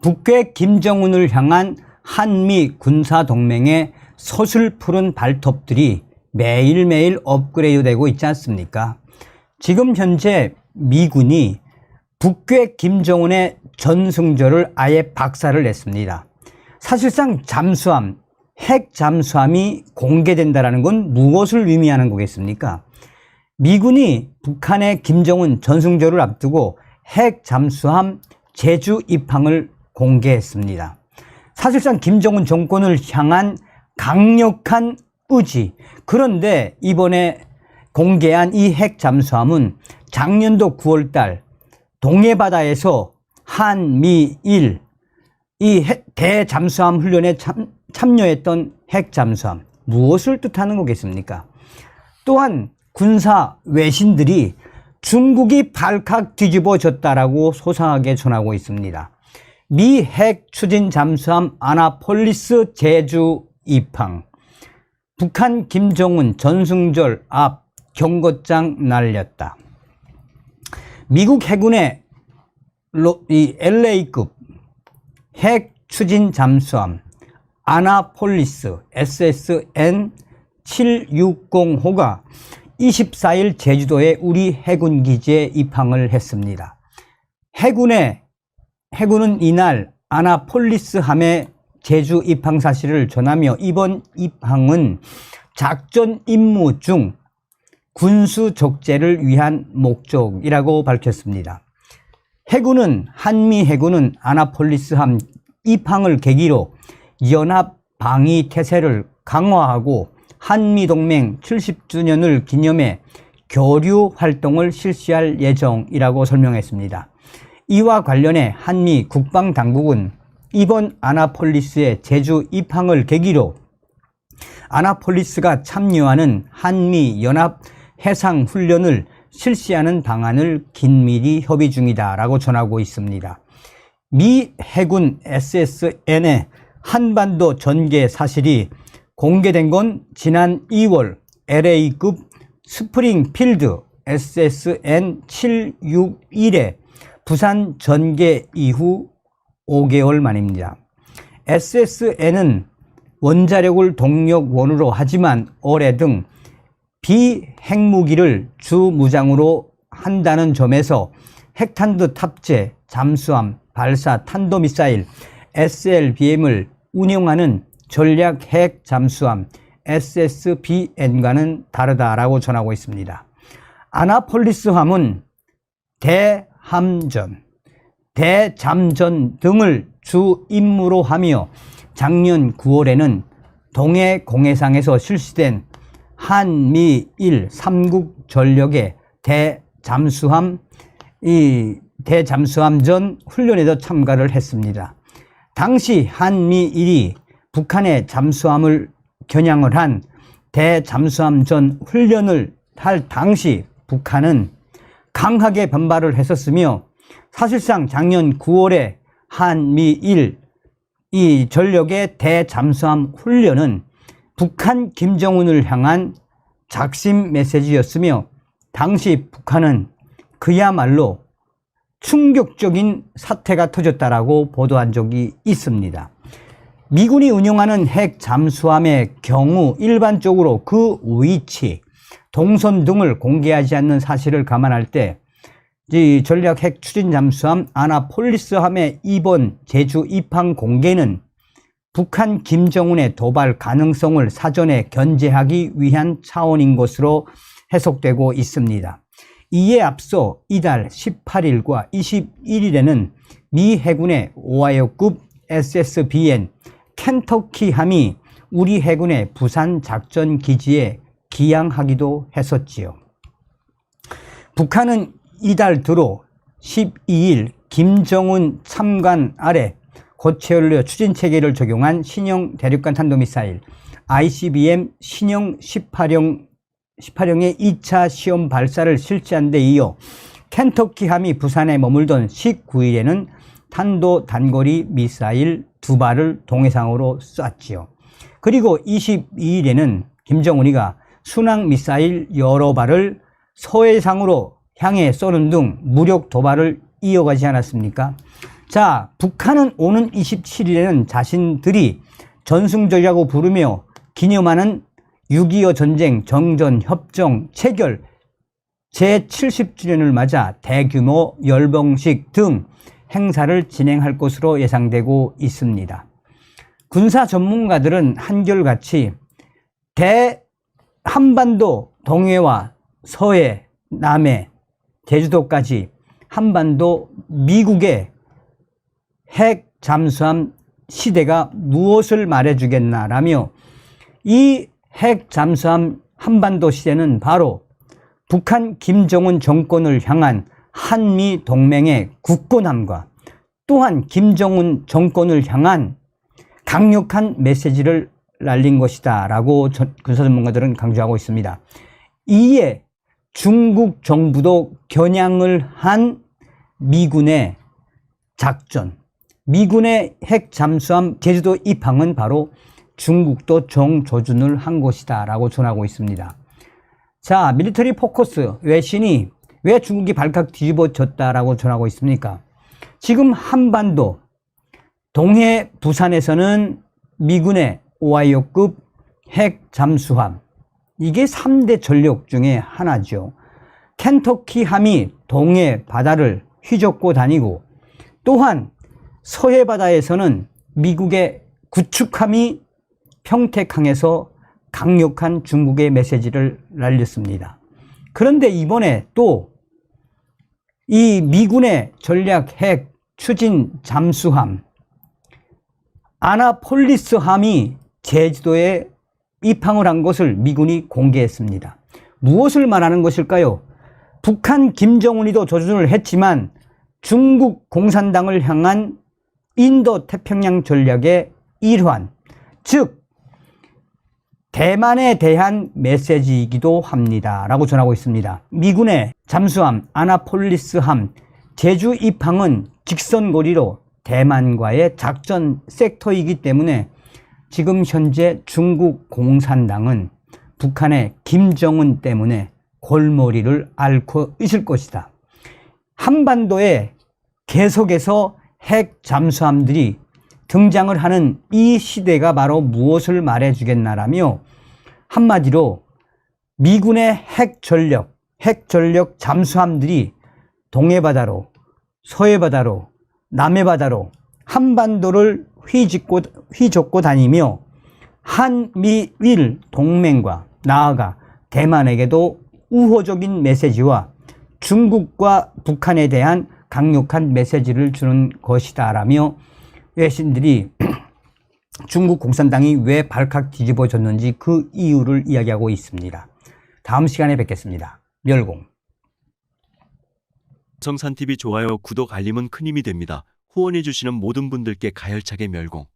북괴 김정은을 향한 한미 군사동맹의 서슬푸른 발톱들이 매일매일 업그레이드되고 있지 않습니까? 지금 현재 미군이 북괴 김정은의 전승절을 아예 박살을 냈습니다. 사실상 잠수함, 핵 잠수함이 공개된다는 건 무엇을 의미하는 거겠습니까? 미군이 북한의 김정은 전승절을 앞두고 핵 잠수함 제주 입항을 공개했습니다. 사실상 김정은 정권을 향한 강력한 의지. 그런데 이번에 공개한 이 핵 잠수함은 작년도 9월달 동해바다에서 한미일 이 대잠수함 훈련에 참여했던 핵 잠수함, 무엇을 뜻하는 거겠습니까? 또한 군사 외신들이 중국이 발칵 뒤집어졌다라고 소상하게 전하고 있습니다. 미 핵 추진 잠수함 아나폴리스 제주 입항, 북한 김정은 전승절 앞 경고장 날렸다. 미국 해군의 LA급 핵 추진 잠수함 아나폴리스 SSN 760호가 24일 제주도의 우리 해군 기지에 입항을 했습니다. 해군은 이날 아나폴리스 함의 제주 입항 사실을 전하며 이번 입항은 작전 임무 중 군수 적재를 위한 목적이라고 밝혔습니다. 한미 해군은 아나폴리스 함 입항을 계기로 연합 방위 태세를 강화하고 한미동맹 70주년을 기념해 교류 활동을 실시할 예정이라고 설명했습니다. 이와 관련해 한미 국방당국은 이번 아나폴리스의 제주 입항을 계기로 아나폴리스가 참여하는 한미 연합 해상 훈련을 실시하는 방안을 긴밀히 협의 중이다라고 전하고 있습니다. 미 해군 SSN의 한반도 전개 사실이 공개된 건 지난 2월 LA급 스프링필드 SSN 761의 부산 전개 이후 5개월 만입니다. SSN은 원자력을 동력원으로 하지만 어뢰 등 비핵무기를 주무장으로 한다는 점에서 핵탄두 탑재, 잠수함, 발사, 탄도미사일, SLBM을 운영하는 전략 핵 잠수함 SSBN과는 다르다라고 전하고 있습니다. 아나폴리스함은 대함전, 대잠전 등을 주 임무로 하며 작년 9월에는 동해 공해상에서 실시된 한미일 3국 전력의 대잠수함전 훈련에도 참가를 했습니다. 당시 한미일이 북한의 잠수함을 겨냥을 한 대잠수함전 훈련을 할 당시 북한은 강하게 반발을 했었으며 사실상 작년 9월에 한미일 이 전력의 대잠수함 훈련은 북한 김정은을 향한 작심 메시지였으며 당시 북한은 그야말로 충격적인 사태가 터졌다라고 보도한 적이 있습니다. 미군이 운영하는 핵 잠수함의 경우 일반적으로 그 위치, 동선 등을 공개하지 않는 사실을 감안할 때 이 전략 핵 추진 잠수함 아나폴리스함의 이번 제주 입항 공개는 북한 김정은의 도발 가능성을 사전에 견제하기 위한 차원인 것으로 해석되고 있습니다. 이에 앞서 이달 18일과 21일에는 미 해군의 오하이오급 SSBN 켄터키함이 우리 해군의 부산 작전 기지에 기항하기도 했었지요. 북한은 이달 들어 12일 김정은 참관 아래 고체연료 추진 체계를 적용한 신형 대륙간 탄도미사일 ICBM 신형 18형의 2차 시험 발사를 실시한 데 이어 켄터키함이 부산에 머물던 19일에는 탄도 단거리 미사일 2발을 동해상으로 쐈지요. 그리고 22일에는 김정은이가 순항 미사일 여러 발을 서해상으로 향해 쏘는 등 무력 도발을 이어가지 않았습니까? 자, 북한은 오는 27일에는 자신들이 전승절이라고 부르며 기념하는 6.25 전쟁 정전 협정 체결 제70주년을 맞아 대규모 열병식 등 행사를 진행할 것으로 예상되고 있습니다. 군사 전문가들은 한결같이 한반도 동해와 서해, 남해, 제주도까지 한반도 미국의 핵 잠수함 시대가 무엇을 말해주겠나라며 이 핵 잠수함 한반도 시대는 바로 북한 김정은 정권을 향한 한미 동맹의 굳건함과 또한 김정은 정권을 향한 강력한 메시지를 날린 것이다 라고 군사 전문가들은 강조하고 있습니다. 이에 중국 정부도 겨냥을 한 미군의 작전, 미군의 핵 잠수함 제주도 입항은 바로 중국도 정조준을 한 것이다 라고 전하고 있습니다. 자, 밀리터리 포커스 외신이 왜 중국이 발칵 뒤집어졌다라고 전하고 있습니까? 지금 한반도 동해 부산에서는 미군의 오하이오급 핵 잠수함, 이게 3대 전력 중에 하나죠. 켄터키 함이 동해 바다를 휘젓고 다니고 또한 서해 바다에서는 미국의 구축함이 평택항에서 강력한 중국의 메시지를 날렸습니다. 그런데 이번에 또 이 미군의 전략 핵 추진 잠수함 아나폴리스함이 제주도에 입항을 한 것을 미군이 공개했습니다. 무엇을 말하는 것일까요? 북한 김정은이도 조준을 했지만 중국 공산당을 향한 인도 태평양 전략의 일환, 즉 대만에 대한 메시지이기도 합니다 라고 전하고 있습니다. 미군의 잠수함 아나폴리스함 제주 입항은 직선거리로 대만과의 작전 섹터이기 때문에 지금 현재 중국 공산당은 북한의 김정은 때문에 골머리를 앓고 있을 것이다. 한반도에 계속해서 핵 잠수함들이 등장을 하는 이 시대가 바로 무엇을 말해주겠나라며 한마디로 미군의 핵 전력 잠수함들이 동해바다로 서해바다로 남해바다로 한반도를 휘젓고 다니며 한미일 동맹과 나아가 대만에게도 우호적인 메시지와 중국과 북한에 대한 강력한 메시지를 주는 것이다 라며 외신들이 중국 공산당이 왜 발칵 뒤집어졌는지 그 이유를 이야기하고 있습니다. 다음 시간에 뵙겠습니다. 멸공. 정산TV 좋아요, 구독, 알림은 큰 힘이 됩니다. 후원해주시는 모든 분들께 가열차게 멸공.